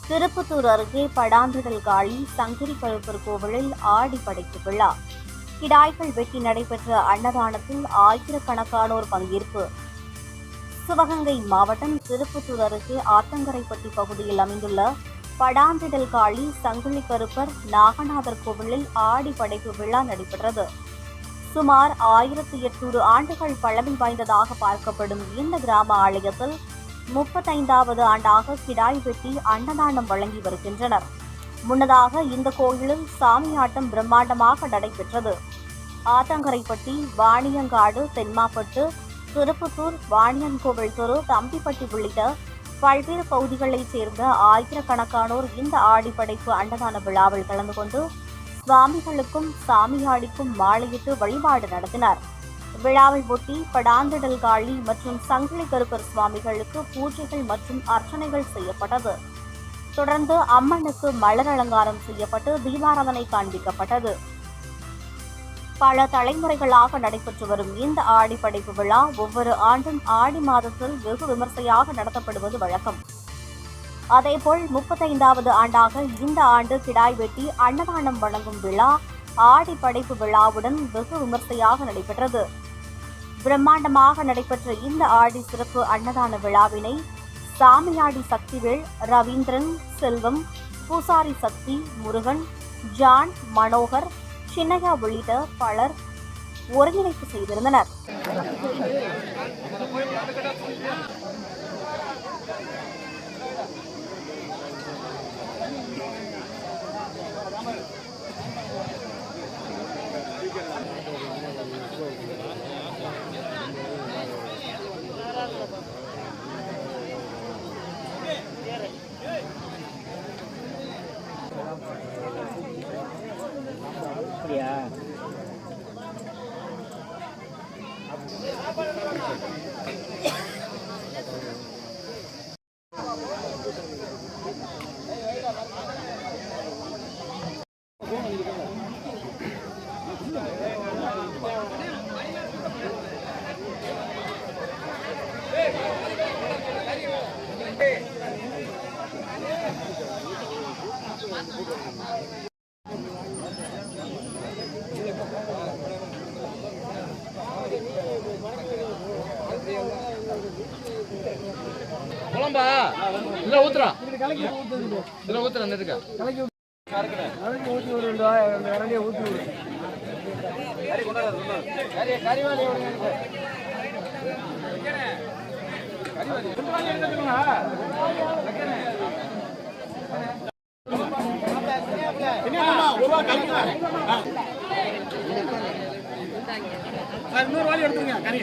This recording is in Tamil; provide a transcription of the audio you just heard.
திருப்பத்தூர் அருகே படாந்திடல் காளி சங்கிரி கருப்பர் கோவிலில் ஆடி படைப்பு விழா. கிடாய்கள் வெட்டி நடைபெற்ற அன்னதானத்தில் ஆயிரக்கணக்கானோர் பங்கேற்பு. சிவகங்கை மாவட்டம் திருப்பத்தூர் அருகே ஆத்தங்கரைப்பட்டி பகுதியில் அமைந்துள்ள படாந்திடல் காளி சங்கிலி கருப்பர் நாகநாதர் கோவிலில் ஆடி படைப்பு விழா நடைபெற்றது. சுமார் 1800 ஆண்டுகள் பழமை வாய்ந்ததாக பார்க்கப்படும் இந்த கிராம ஆலயத்தில் 35வது ஆண்டாக கிடாய் வெட்டி அன்னதானம் வழங்கி வருகின்றனர். முன்னதாக இந்த கோயிலில் சாமியாட்டம் பிரம்மாண்டமாக நடைபெற்றது. ஆத்தங்கரைப்பட்டி, வாணியங்காடு, தென்மாப்பட்டு, திருப்பத்தூர், வாணியன்கோவில் தெரு, தம்பிப்பட்டி உள்ளிட்ட பல்வேறு பகுதிகளைச் சேர்ந்த ஆயிரக்கணக்கானோர் இந்த ஆடிப்படைப்பு அன்னதான விழாவில் கலந்து கொண்டு சுவாமிகளுக்கும் சாமியாடிக்கும் மாலையிட்டு வழிபாடு நடத்தினர். விழாவை ஒட்டி படாந்திடல் காளி மற்றும் சங்கிலி கருப்பர் சுவாமிகளுக்கு பூஜைகள் மற்றும் அர்ச்சனைகள் செய்யப்பட்டது. தொடர்ந்து அம்மனுக்கு மலர் அலங்காரம் செய்யப்பட்டு தீபாராதனை காண்பிக்கப்பட்டது. பல தலைமுறைகளாக நடைபெற்று வரும் இந்த ஆடிப்படைப்பு விழா ஒவ்வொரு ஆண்டும் ஆடி மாதத்தில் வெகு விமர்சையாக நடத்தப்படுவது வழக்கம். அதேபோல் 35வது ஆண்டாக இந்த ஆண்டு கிடாய் வெட்டி அன்னதானம் வழங்கும் விழா ஆடி படைப்பு விழாவுடன் வெகு விமர்சையாக நடைபெற்றது. பிரம்மாண்டமாக நடைபெற்ற இந்த ஆடி சிறப்பு அன்னதான விழாவினை சாமியாடி சக்திவேல், ரவீந்திரன், செல்வம், பூசாரி சக்தி, முருகன், ஜான், மனோகர், சின்னையா உள்ளிட்ட பலர் ஒருங்கிணைப்பு செய்திருந்தனர். குழம்பா இல்ல ஊத்துறா இல்ல ஊத்துறா நெருக்க கலக்கி ஊற்றி ஒரு இரண்டிய ஊற்றி விடு. கறிவாளி இன்னொரு வாலி எடுத்துருங்க கறி.